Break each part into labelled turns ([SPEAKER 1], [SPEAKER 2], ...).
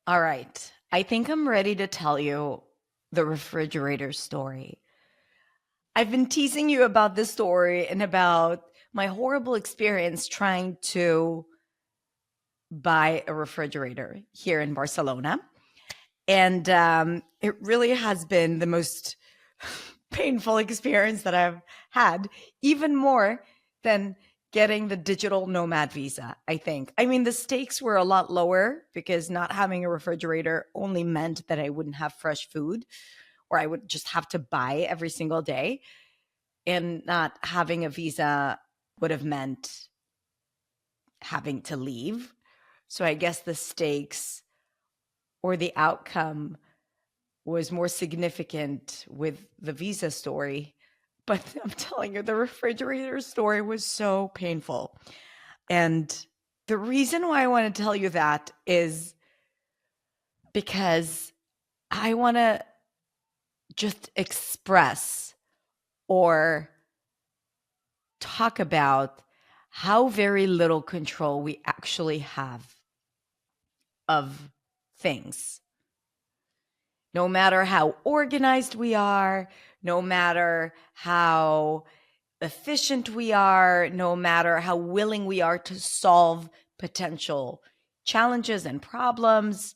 [SPEAKER 1] All right. I think I'm ready to tell you the refrigerator story. I've been teasing you about this story and about my horrible experience trying to buy a refrigerator here in Barcelona. And it really has been the most painful experience that I've had, even more than getting the digital nomad visa, I think. I mean, the stakes were a lot lower because not having a refrigerator only meant that I wouldn't have fresh food or I would just have to buy every single day. And not having a visa would have meant having to leave. So I guess the stakes or the outcome was more significant with the visa story. But I'm telling you, the refrigerator story was so painful. And the reason why I want to tell you that is because I want to just express or talk about how very little control we actually have of things. No matter how organized we are, no matter how efficient we are, no matter how willing we are to solve potential challenges and problems.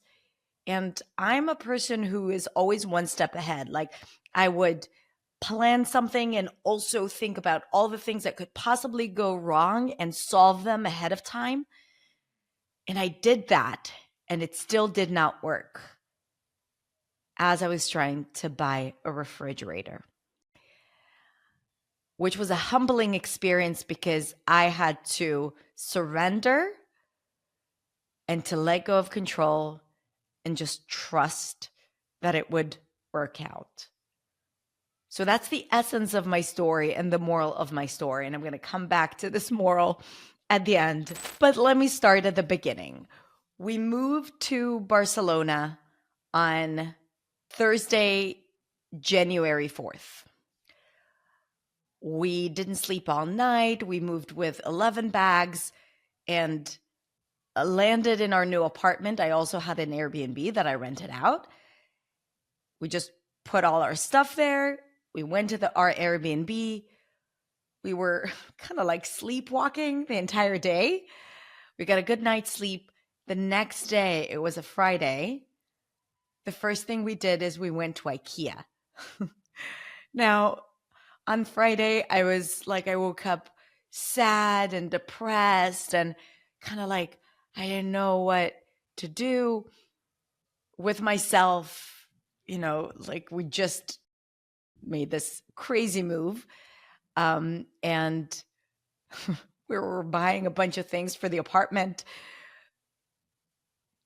[SPEAKER 1] And I'm a person who is always one step ahead. Like I would plan something and also think about all the things that could possibly go wrong and solve them ahead of time. And I did that, and it still did not work as I was trying to buy a refrigerator, which was a humbling experience because I had to surrender and to let go of control and just trust that it would work out. So that's the essence of my story and the moral of my story. And I'm going to come back to this moral at the end. But let me start at the beginning. We moved to Barcelona on Thursday, January 4th. We didn't sleep all night. We moved with 11 bags and landed in our new apartment. I also had an Airbnb that I rented out. We just put all our stuff there. We went to our Airbnb. We were kind of like sleepwalking the entire day. We got a good night's sleep. The next day, it was a Friday. The first thing we did is we went to IKEA. Now, on Friday, I woke up sad and depressed and kind of like, I didn't know what to do with myself. Like we just made this crazy move. And we were buying a bunch of things for the apartment.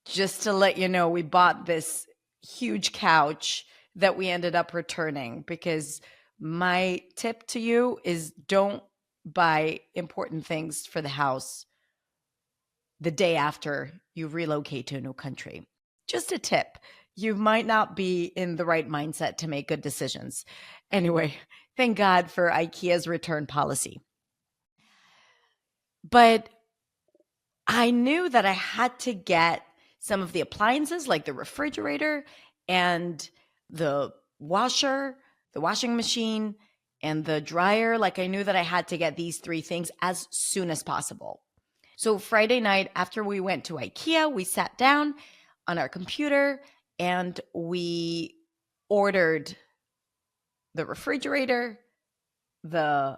[SPEAKER 1] Just to let you know, we bought this huge couch that we ended up returning because my tip to you is don't buy important things for the house the day after you relocate to a new country. Just a tip. You might not be in the right mindset to make good decisions. Anyway, thank God for IKEA's return policy. But I knew that I had to get some of the appliances like the refrigerator and the washer, the washing machine, and the dryer. Like I knew that I had to get these three things as soon as possible. So Friday night after we went to IKEA, we sat down on our computer and we ordered the refrigerator, the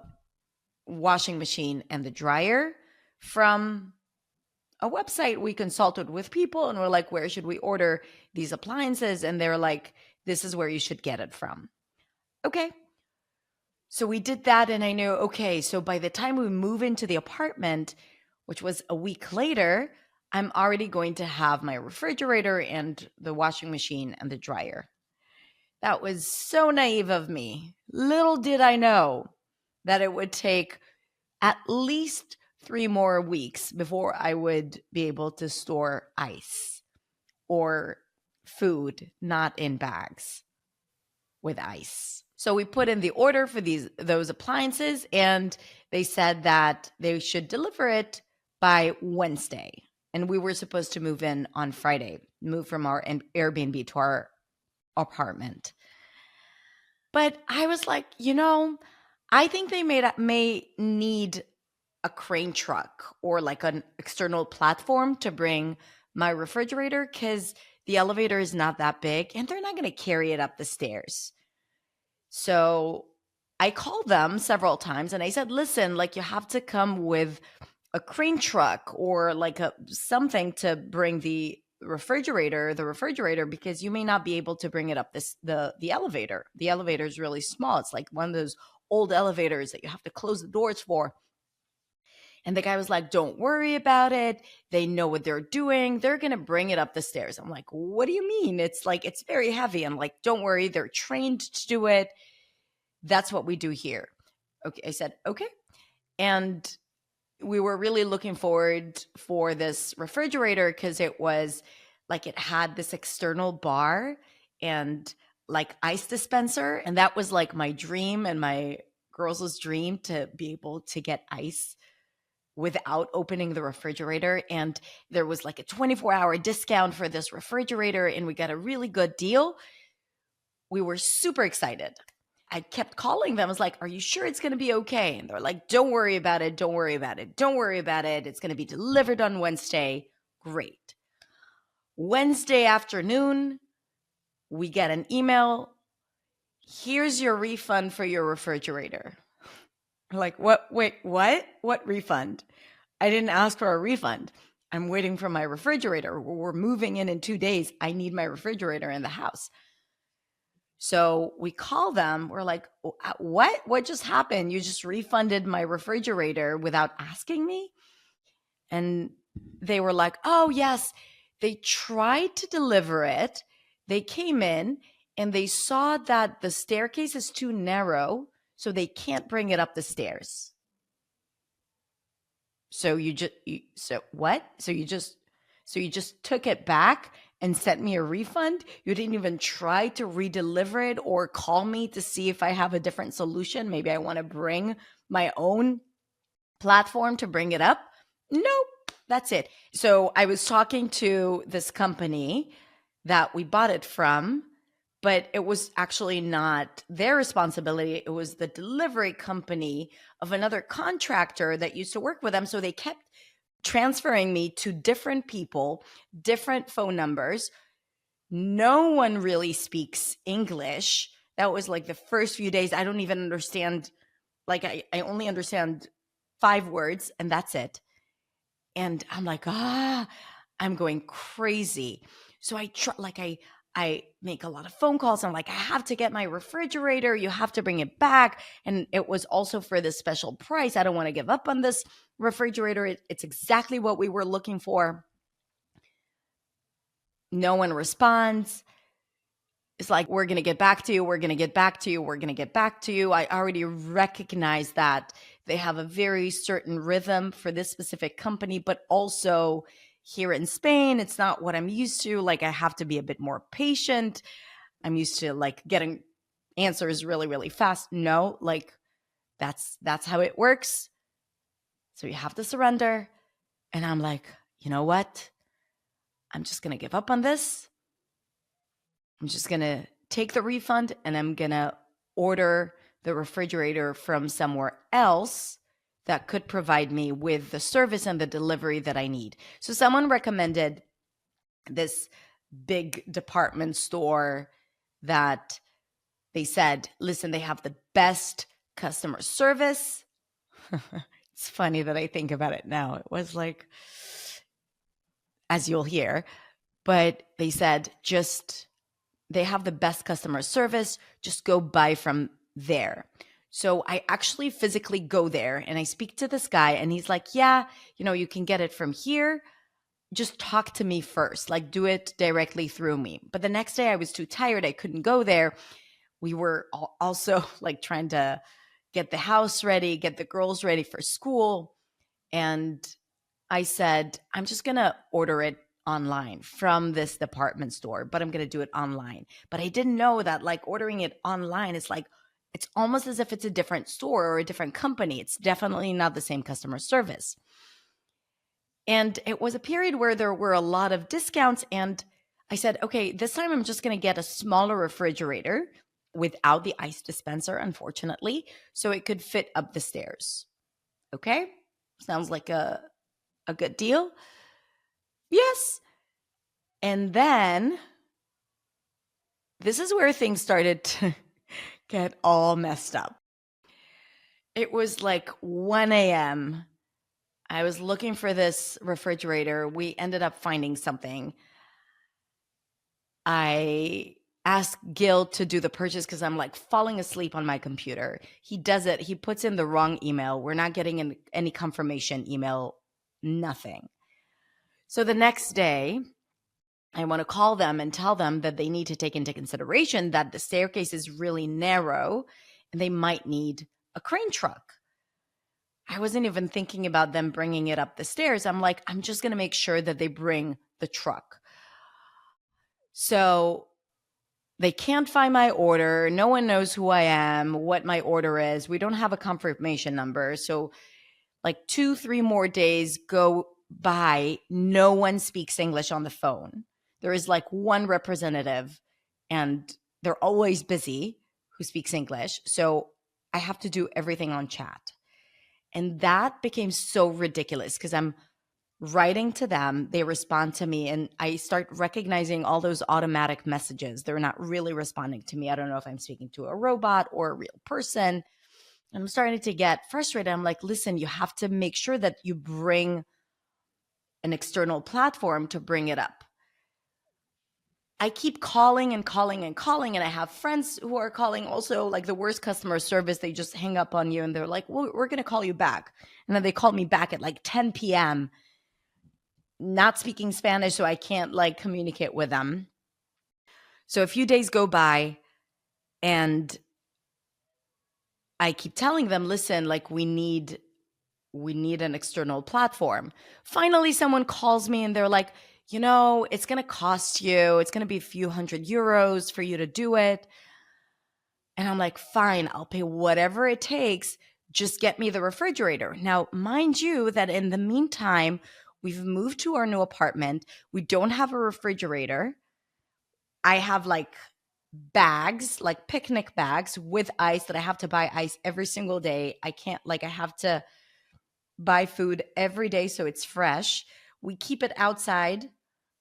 [SPEAKER 1] washing machine, and the dryer from a website. We consulted with people and we're like, where should we order these appliances? And they're like, this is where you should get it from. Okay. So we did that and I knew, okay, so by the time we move into the apartment, which was a week later, I'm already going to have my refrigerator and the washing machine and the dryer. That was so naive of me. Little did I know that it would take at least 3 more weeks before I would be able to store ice or food not in bags with ice. So we put in the order for those appliances and they said that they should deliver it by Wednesday. And we were supposed to move in on Friday. move from our Airbnb to our apartment. But I was like, I think they may need a crane truck or like an external platform to bring my refrigerator, because the elevator is not that big and they're not going to carry it up the stairs. So I called them several times and I said, listen, like you have to come with a crane truck or like something to bring the refrigerator, because you may not be able to bring it up the elevator. The elevator is really small. It's like one of those old elevators that you have to close the doors for. And the guy was like, don't worry about it. They know what they're doing. They're going to bring it up the stairs. I'm like, what do you mean? It's like, it's very heavy. I'm like, don't worry. They're trained to do it. That's what we do here. Okay. I said, okay. And we were really looking forward for this refrigerator because it was like, it had this external bar and like ice dispenser. And that was like my dream and my girls' dream, to be able to get ice without opening the refrigerator. And there was like a 24-hour discount for this refrigerator and we got a really good deal. We were super excited. I kept calling them. I was like, are you sure it's going to be okay? And they're like, don't worry about it. Don't worry about it. Don't worry about it. It's going to be delivered on Wednesday. Great. Wednesday afternoon, we get an email. Here's your refund for your refrigerator. Like, what? Wait, what? What refund? I didn't ask for a refund. I'm waiting for my refrigerator. We're moving in 2 days. I need my refrigerator in the house. So we call them. We're like, what? What just happened? You just refunded my refrigerator without asking me? And they were like, oh, yes. They tried to deliver it. They came in and they saw that the staircase is too narrow, so they can't bring it up the stairs. So you just took it back and sent me a refund? You didn't even try to re-deliver it or call me to see if I have a different solution? Maybe I want to bring my own platform to bring it up? Nope, that's it. So I was talking to this company that we bought it from, but it was actually not their responsibility. It was the delivery company of another contractor that used to work with them. So they kept transferring me to different people, different phone numbers. No one really speaks English. That was like the first few days. I don't even understand. Like I only understand 5 words and that's it. And I'm like, I'm going crazy. So I make a lot of phone calls. I'm like, I have to get my refrigerator. You have to bring it back. And it was also for this special price. I don't want to give up on this refrigerator. It's exactly what we were looking for. No one responds. It's like, we're going to get back to you. We're going to get back to you. We're going to get back to you. I already recognize that they have a very certain rhythm for this specific company, but also here in Spain, it's not what I'm used to. Like, I have to be a bit more patient. I'm used to like getting answers really, really fast. No, like that's how it works. So you have to surrender. And I'm like, you know what? I'm just going to give up on this. I'm just going to take the refund and I'm going to order the refrigerator from somewhere else that could provide me with the service and the delivery that I need. So someone recommended this big department store that they said, listen, they have the best customer service. It's funny that I think about it now. It was like, as you'll hear, but they said, they have the best customer service. Just go buy from there. So I actually physically go there and I speak to this guy and he's like, yeah, you can get it from here. Just talk to me first, like do it directly through me. But the next day I was too tired. I couldn't go there. We were also like trying to get the house ready, get the girls ready for school. And I said, I'm just going to order it online from this department store, but I'm going to do it online. But I didn't know that like ordering it online is like, it's almost as if it's a different store or a different company. It's definitely not the same customer service. And it was a period where there were a lot of discounts and I said, okay, this time I'm just going to get a smaller refrigerator without the ice dispenser, unfortunately, so it could fit up the stairs. Okay? Sounds like a good deal. Yes. And then this is where things started to get all messed up. It was like 1 a.m. I was looking for this refrigerator. We ended up finding something. I asked Gil to do the purchase because I'm like falling asleep on my computer. He does it. He puts in the wrong email. We're not getting any confirmation email, nothing. So the next day, I want to call them and tell them that they need to take into consideration that the staircase is really narrow and they might need a crane truck. I wasn't even thinking about them bringing it up the stairs. I'm like, I'm just going to make sure that they bring the truck. So they can't find my order. No one knows who I am, what my order is. We don't have a confirmation number. So like 2-3 more days go by. No one speaks English on the phone. There is like one representative and they're always busy who speaks English. So I have to do everything on chat. And that became so ridiculous because I'm writing to them, they respond to me, and I start recognizing all those automatic messages. They're not really responding to me. I don't know if I'm speaking to a robot or a real person. And I'm starting to get frustrated. I'm like, listen, you have to make sure that you bring an external platform to bring it up. I keep calling and calling and calling, and I have friends who are calling also, like the worst customer service. They just hang up on you and they're like, well, we're going to call you back. And then they call me back at like 10 p.m., not speaking Spanish, so I can't like communicate with them. So a few days go by and I keep telling them, listen, like we need an external platform. Finally, someone calls me and they're like, it's going to cost you, it's going to be a few €100 for you to do it. And I'm like, fine, I'll pay whatever it takes. Just get me the refrigerator. Now, mind you that in the meantime, we've moved to our new apartment. We don't have a refrigerator. I have like bags, like picnic bags with ice that I have to buy ice every single day. I can't, like, I have to buy food every day so it's fresh. We keep it outside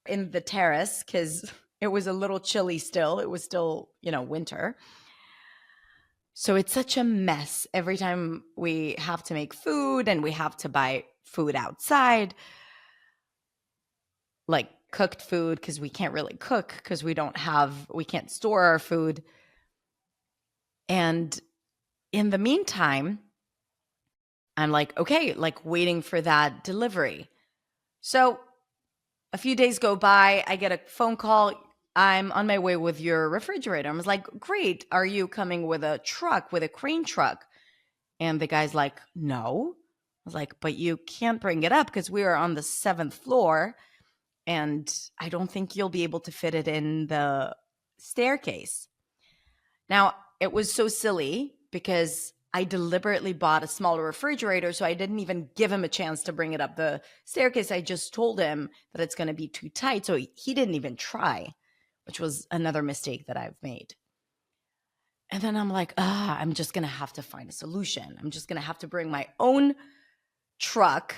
[SPEAKER 1] in the terrace because it was a little chilly still. It was still, winter. So it's such a mess every time we have to make food and we have to buy food outside, like cooked food, because we can't really cook because we can't store our food. And in the meantime, I'm like, okay, like waiting for that delivery. So a few days go by, I get a phone call. I'm on my way with your refrigerator. I was like, great. Are you coming with a truck, with a crane truck? And the guy's like, no. I was like, but you can't bring it up because we are on the 7th floor and I don't think you'll be able to fit it in the staircase. Now, it was so silly because I deliberately bought a smaller refrigerator, so I didn't even give him a chance to bring it up the staircase. I just told him that it's going to be too tight, so he didn't even try, which was another mistake that I've made. And then I'm like, I'm just going to have to find a solution. I'm just going to have to bring my own truck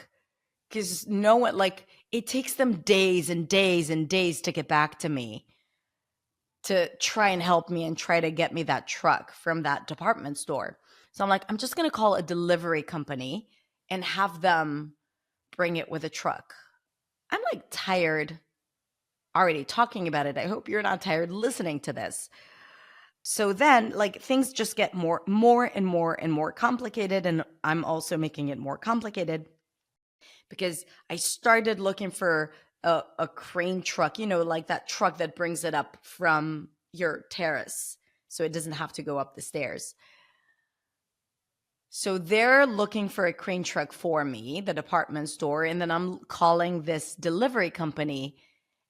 [SPEAKER 1] because it takes them days and days and days to get back to me to try and help me and try to get me that truck from that department store. So I'm like, I'm just going to call a delivery company and have them bring it with a truck. I'm like tired already talking about it. I hope you're not tired listening to this. So then like things just get more and more complicated. And I'm also making it more complicated because I started looking for a crane truck, like that truck that brings it up from your terrace so it doesn't have to go up the stairs. So they're looking for a crane truck for me, the department store, and then I'm calling this delivery company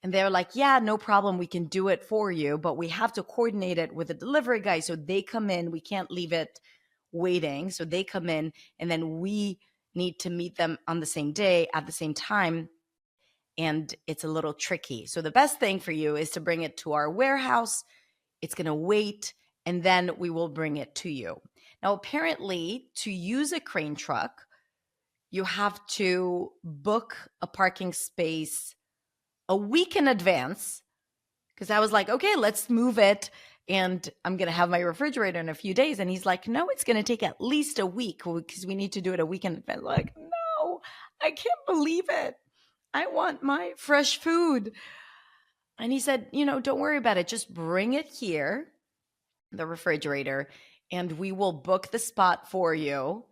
[SPEAKER 1] and they're like, yeah, no problem, we can do it for you, but we have to coordinate it with the delivery guy. So they come in, we can't leave it waiting. So they come in and then we need to meet them on the same day at the same time. and it's a little tricky. So the best thing for you is to bring it to our warehouse. It's going to wait, and then we will bring it to you. Now, apparently, to use a crane truck, you have to book a parking space a week in advance, because I was like, okay, let's move it, and I'm going to have my refrigerator in a few days. And he's like, no, it's going to take at least a week because we need to do it a week in advance. Like, no, I can't believe it. I want my fresh food. And he said, don't worry about it. Just bring it here, the refrigerator, and we will book the spot for you,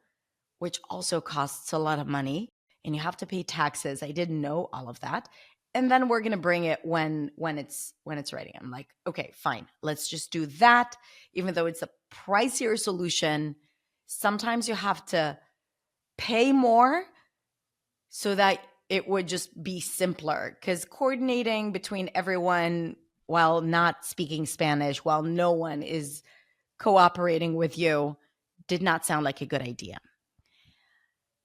[SPEAKER 1] which also costs a lot of money. And you have to pay taxes. I didn't know all of that. And then we're going to bring it when it's ready. I'm like, okay, fine. Let's just do that. Even though it's a pricier solution, sometimes you have to pay more so that it would just be simpler, because coordinating between everyone while not speaking Spanish, while no one is cooperating with you, did not sound like a good idea.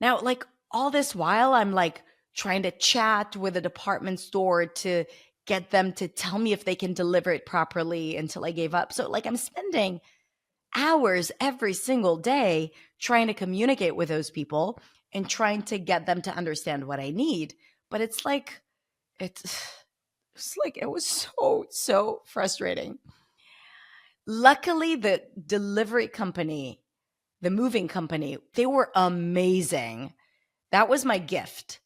[SPEAKER 1] Now, like all this while, I'm like trying to chat with a department store to get them to tell me if they can deliver it properly until I gave up. So like I'm spending hours every single day trying to communicate with those people and trying to get them to understand what I need. But it was so frustrating. Luckily, the delivery company, the moving company, they were amazing. That was my gift.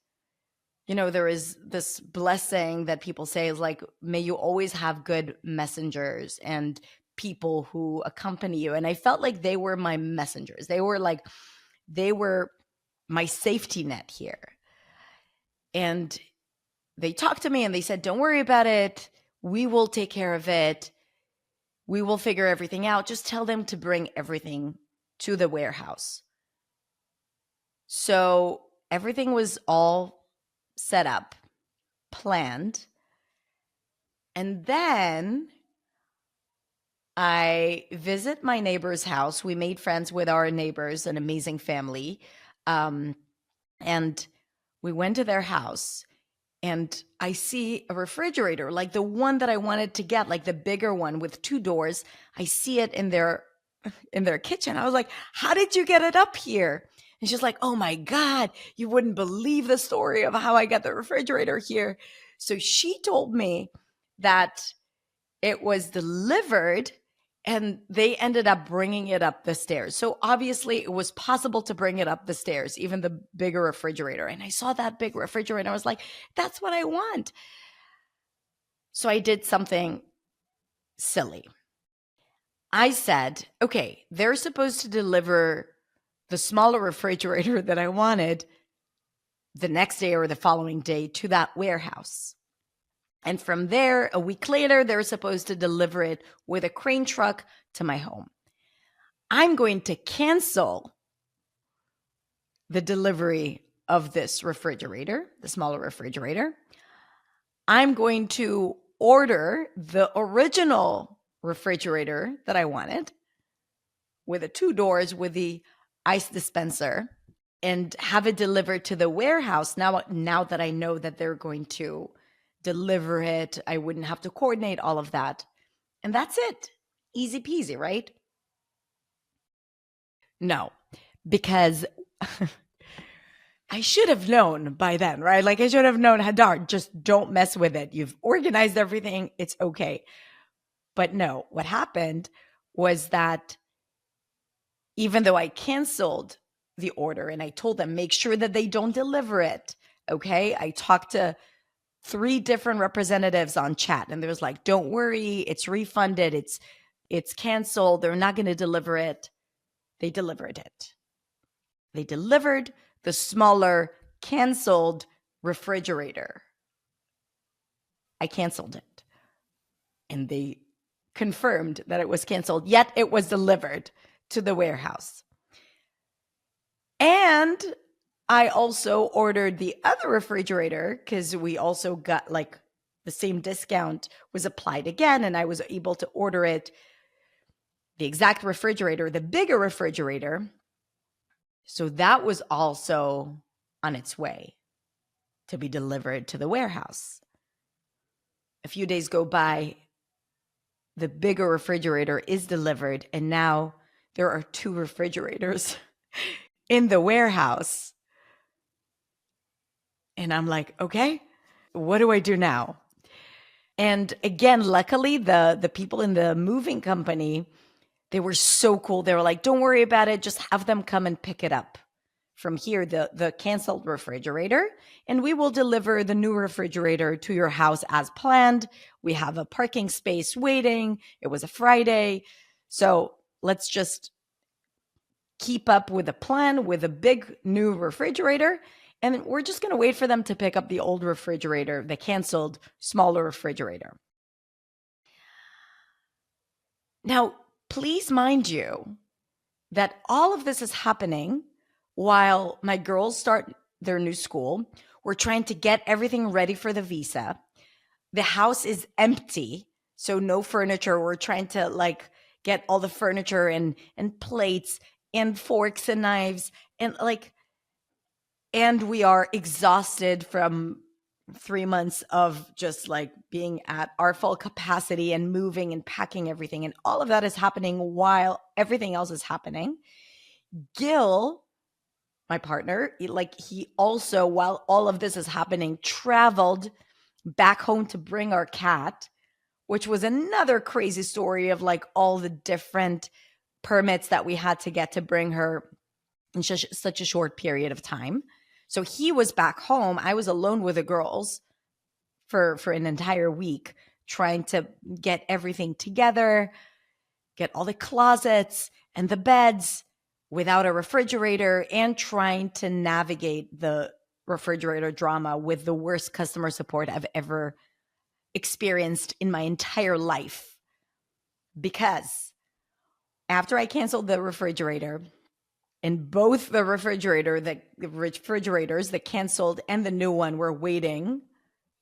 [SPEAKER 1] There is this blessing that people say is like, may you always have good messengers and people who accompany you. And I felt like they were my messengers. They were my safety net here. And they talked to me and they said, don't worry about it. We will take care of it. We will figure everything out. Just tell them to bring everything to the warehouse. So everything was all set up, planned. And then I visit my neighbor's house. We made friends with our neighbors, an amazing family. And we went to their house, and I see a refrigerator, like the one that I wanted to get, like the bigger one with 2 doors. I see it in their kitchen. I was like, how did you get it up here? And she's like, oh my God, you wouldn't believe the story of how I got the refrigerator here. So she told me that it was delivered and they ended up bringing it up the stairs. So obviously it was possible to bring it up the stairs, even the bigger refrigerator. And I saw that big refrigerator. I was like, that's what I want. So I did something silly. I said, okay, they're supposed to deliver the smaller refrigerator that I wanted the next day or the following day to that warehouse. And from there, a week later, they're supposed to deliver it with a crane truck to my home. I'm going to cancel the delivery of this refrigerator, the smaller refrigerator. I'm going to order the original refrigerator that I wanted with the 2 doors with the ice dispenser and have it delivered to the warehouse. Now that I know that they're going to deliver it, I wouldn't have to coordinate all of that. And that's it. Easy peasy, right? No, because I should have known by then, right? Like I should have known, Hadar, just don't mess with it. You've organized everything. It's okay. But no, what happened was that even though I canceled the order and I told them, make sure that they don't deliver it. Okay. I talked to 3 different representatives on chat and there was like, don't worry, it's refunded. It's canceled. They're not going to deliver it. They delivered it. They delivered the smaller canceled refrigerator. I canceled it. And they confirmed that it was canceled, yet it was delivered to the warehouse. And I also ordered the other refrigerator because we also got like the same discount was applied again. And I was able to order it, the exact refrigerator, the bigger refrigerator. So that was also on its way. to be delivered to the warehouse. A few days go by, the bigger refrigerator is delivered, and now there are 2 refrigerators in the warehouse. And I'm like, okay, what do I do now? And again, luckily, the people in the moving company, they were so cool. They were like, don't worry about it. Just have them come and pick it up from here, the canceled refrigerator, and we will deliver the new refrigerator to your house as planned. We have a parking space waiting. It was a Friday. So let's just keep up with the plan with a big new refrigerator. And we're just going to wait for them to pick up the old refrigerator, the canceled smaller refrigerator. Now, please mind you that all of this is happening while my girls start their new school. We're trying to get everything ready for the visa. The house is empty, so no furniture. We're trying to like get all the furniture and plates and forks and knives and we are exhausted from 3 months of just like being at our full capacity and moving and packing everything. And all of that is happening while everything else is happening. Gil, my partner, he also, while all of this is happening, traveled back home to bring our cat, which was another crazy story of like all the different permits that we had to get to bring her in such a short period of time. So he was back home. I was alone with the girls for an entire week trying to get everything together, get all the closets and the beds without a refrigerator, and trying to navigate the refrigerator drama with the worst customer support I've ever experienced in my entire life. Because after I canceled the refrigerator, and both the refrigerators, the canceled and the new one, were waiting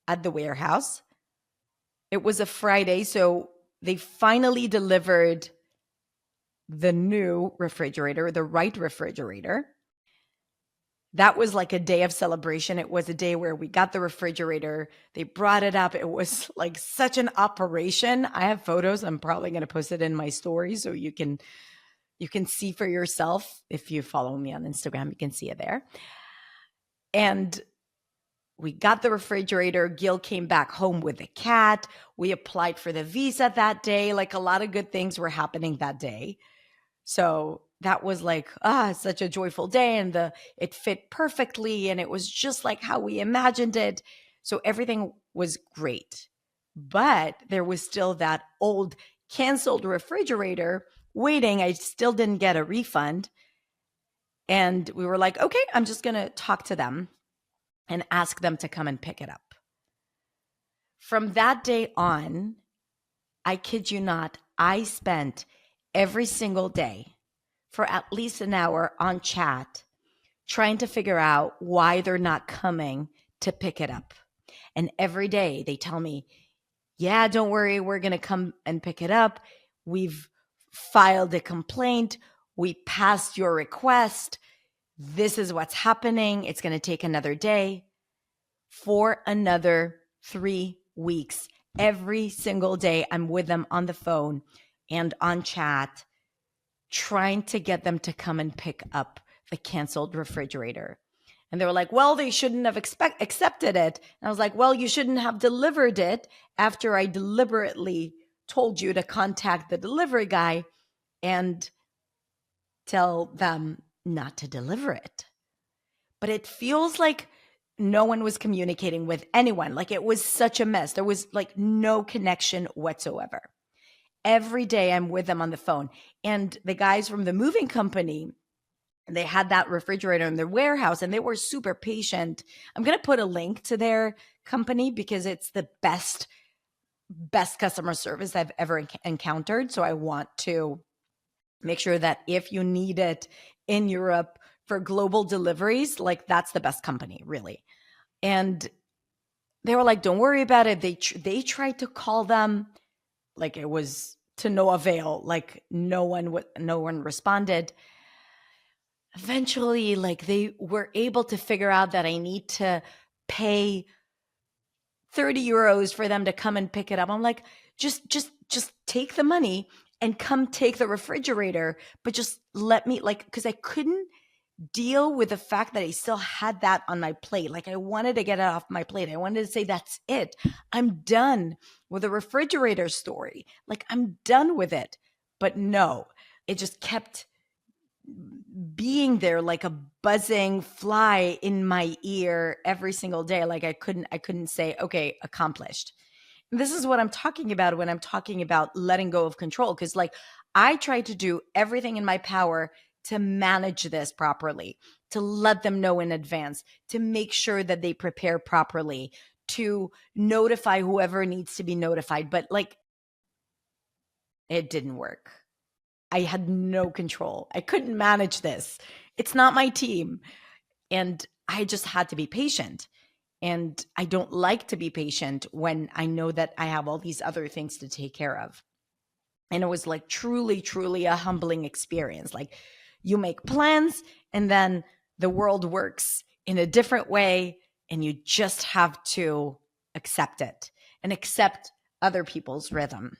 [SPEAKER 1] at the warehouse. It was a Friday, so they finally delivered the new refrigerator, the right refrigerator. That was like a day of celebration. It was a day where we got the refrigerator. They brought it up. It was like such an operation. I have photos. I'm probably going to post it in my story so you can see for yourself. If you follow me on Instagram, you can see it there. And we got the refrigerator. Gil came back home with the cat. We applied for the visa that day. Like a lot of good things were happening that day. So that was like, such a joyful day. And it fit perfectly. And it was just like how we imagined it. So everything was great. But there was still that old canceled refrigerator waiting. I still didn't get a refund. And we were like, okay, I'm just going to talk to them and ask them to come and pick it up. From that day on, I kid you not, I spent every single day for at least an hour on chat trying to figure out why they're not coming to pick it up. And every day they tell me, yeah, don't worry, we're going to come and pick it up. We've filed a complaint. We passed your request. This is what's happening. It's going to take another day. For another 3 weeks, every single day, I'm with them on the phone and on chat, trying to get them to come and pick up the canceled refrigerator. And they were like, well, they shouldn't have accepted it. And I was like, well, you shouldn't have delivered it after I deliberately told you to contact the delivery guy and tell them not to deliver it. But it feels like no one was communicating with anyone. Like it was such a mess. There was like no connection whatsoever. Every day I'm with them on the phone. And the guys from the moving company, they had that refrigerator in their warehouse and they were super patient. I'm going to put a link to their company because it's the best customer service I've ever encountered. So I want to make sure that if you need it in Europe for global deliveries, like that's the best company, really. And they were like, don't worry about it. They tried to call them, like it was to no avail. Like no one responded. Eventually, like they were able to figure out that I need to pay 30 euros for them to come and pick it up. I'm like, just take the money and come take the refrigerator, but just let me, like, because I couldn't deal with the fact that I still had that on my plate. Like, I wanted to get it off my plate. I wanted to say, that's it. I'm done with the refrigerator story. Like, I'm done with it. But no, it just kept being there like a buzzing fly in my ear every single day. Like, I couldn't say, okay, accomplished. And this is what I'm talking about when I'm talking about letting go of control. Cause like, I try to do everything in my power to manage this properly, to let them know in advance, to make sure that they prepare properly, to notify whoever needs to be notified. But like, it didn't work. I had no control. I couldn't manage this. It's not my team. And I just had to be patient. And I don't like to be patient when I know that I have all these other things to take care of. And it was like truly, truly a humbling experience. Like, you make plans and then the world works in a different way, and you just have to accept it and accept other people's rhythm.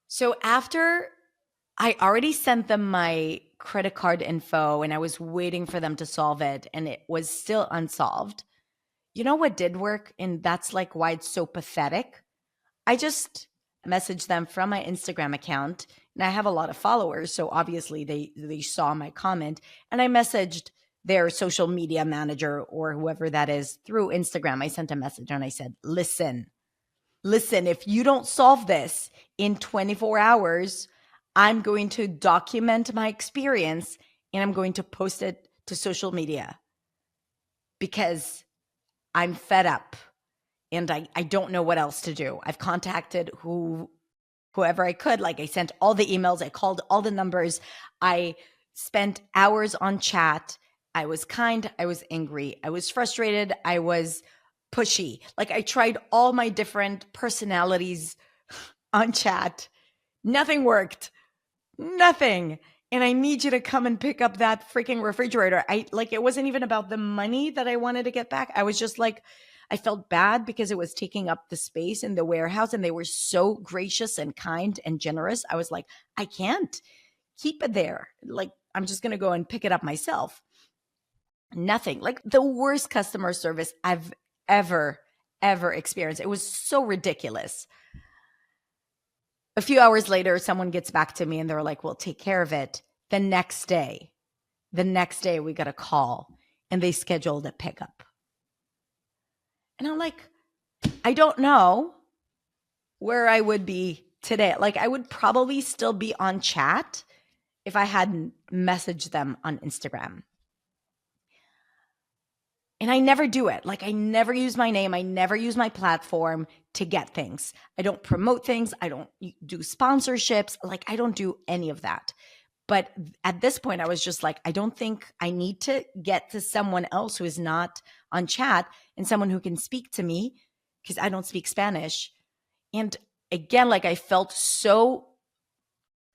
[SPEAKER 1] So after I already sent them my credit card info and I was waiting for them to solve it, and it was still unsolved. You know what did work? And that's like why it's so pathetic. I just messaged them from my Instagram account, and I have a lot of followers, so obviously they saw my comment, and I messaged their social media manager or whoever that is through Instagram. I sent a message and I said, listen, if you don't solve this in 24 hours, I'm going to document my experience and I'm going to post it to social media because I'm fed up and I don't know what else to do. I've contacted whoever I could. Like, I sent all the emails, I called all the numbers, I spent hours on chat. I was kind, I was angry, I was frustrated, I was pushy. Like, I tried all my different personalities on chat. Nothing worked. Nothing. And I need you to come and pick up that freaking refrigerator. It wasn't even about the money that I wanted to get back. I was just like, I felt bad because it was taking up the space in the warehouse and they were so gracious and kind and generous. I was like, I can't keep it there. Like, I'm just going to go and pick it up myself. Nothing. Like, the worst customer service I've ever experienced. It was so ridiculous. A few hours later, someone gets back to me and they're like, well, take care of it. The next day, we got a call and they scheduled a pickup. And I'm like, I don't know where I would be today. Like, I would probably still be on chat if I hadn't messaged them on Instagram. And I never do it. Like, I never use my name. I never use my platform to get things. I don't promote things. I don't do sponsorships. Like, I don't do any of that. But at this point, I was just like, I don't think I need to get to someone else who is not on chat and someone who can speak to me because I don't speak Spanish. And again, like, I felt so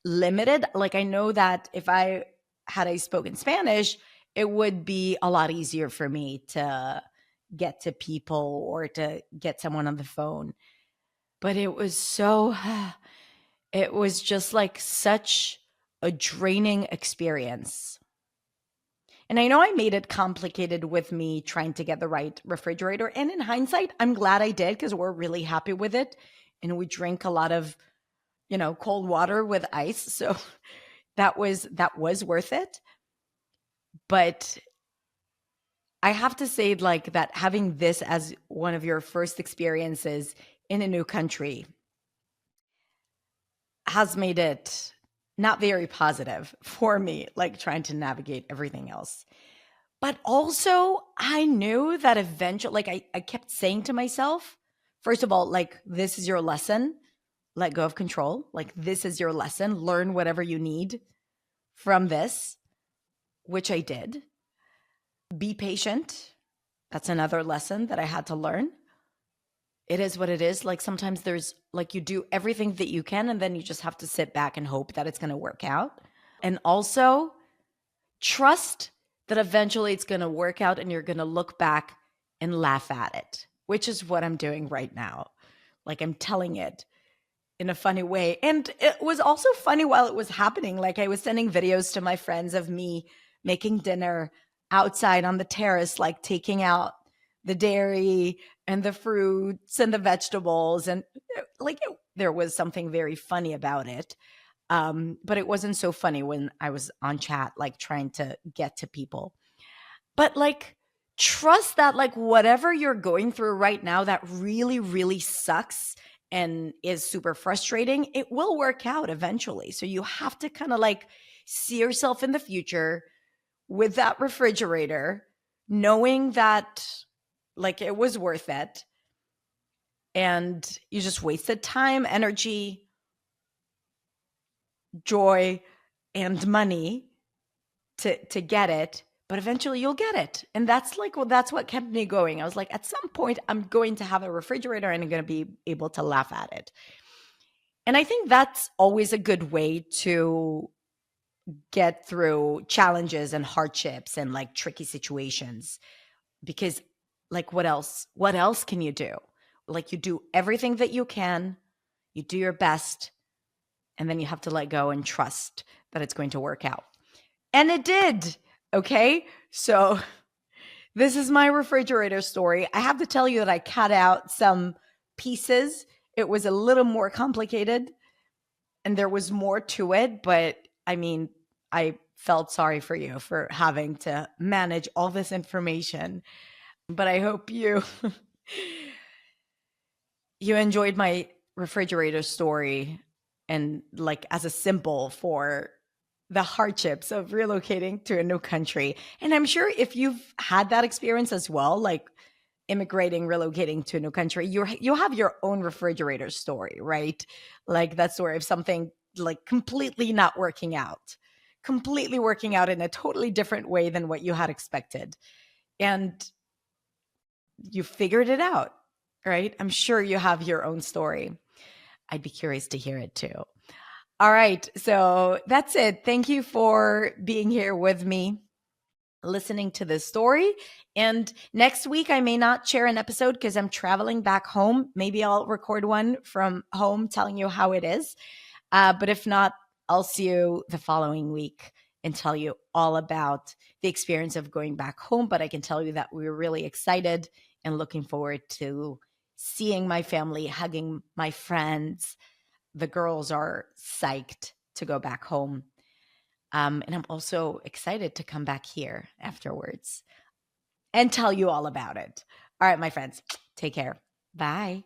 [SPEAKER 1] limited. Like, I know that if I spoken Spanish, it would be a lot easier for me to get to people or to get someone on the phone. But it was it was just like such a draining experience. And I know I made it complicated with me trying to get the right refrigerator. And in hindsight, I'm glad I did because we're really happy with it. And we drink a lot of, cold water with ice. So that was worth it. But I have to say, like, that having this as one of your first experiences in a new country has made it not very positive for me, like trying to navigate everything else. But also, I knew that eventually, like, I kept saying to myself, first of all, like, this is your lesson. Let go of control. Like, this is your lesson. Learn whatever you need from this, which I did. Be patient. That's another lesson that I had to learn. It is what it is. Like, sometimes there's, like, you do everything that you can and then you just have to sit back and hope that it's going to work out. And also, trust that eventually it's going to work out and you're going to look back and laugh at it, which is what I'm doing right now. Like I'm telling it in a funny way. And it was also funny while it was happening. Like I was sending videos to my friends of me making dinner outside on the terrace, like taking out the dairy and the fruits and the vegetables. And there was something very funny about it. But it wasn't so funny when I was on chat, like trying to get to people. But like, trust that, like, whatever you're going through right now that really, really sucks and is super frustrating, it will work out eventually. So you have to kind of like see yourself in the future with that refrigerator, knowing that like it was worth it. And you just wasted time, energy, joy, and money to get it, but eventually you'll get it. And that's like, well, that's what kept me going. I was like, at some point I'm going to have a refrigerator and I'm going to be able to laugh at it. And I think that's always a good way to get through challenges and hardships and like tricky situations, because like what else can you do? Like you do everything that you can, you do your best, and then you have to let go and trust that it's going to work out. And it did. Okay. So this is my refrigerator story. I have to tell you that I cut out some pieces. It was a little more complicated and there was more to it. But I mean, I felt sorry for you for having to manage all this information. But I hope you you enjoyed my refrigerator story and like as a symbol for the hardships of relocating to a new country. And I'm sure if you've had that experience as well, like immigrating, relocating to a new country, you have your own refrigerator story, right? Like that story of something like completely working out in a totally different way than what you had expected. And you figured it out, right? I'm sure you have your own story. I'd be curious to hear it too. All right. So that's it. Thank you for being here with me, listening to this story. And next week, I may not share an episode because I'm traveling back home. Maybe I'll record one from home telling you how it is. But if not, I'll see you the following week and tell you all about the experience of going back home. But I can tell you that we're really excited and looking forward to seeing my family, hugging my friends. The girls are psyched to go back home. And I'm also excited to come back here afterwards and tell you all about it. All right, my friends, take care. Bye.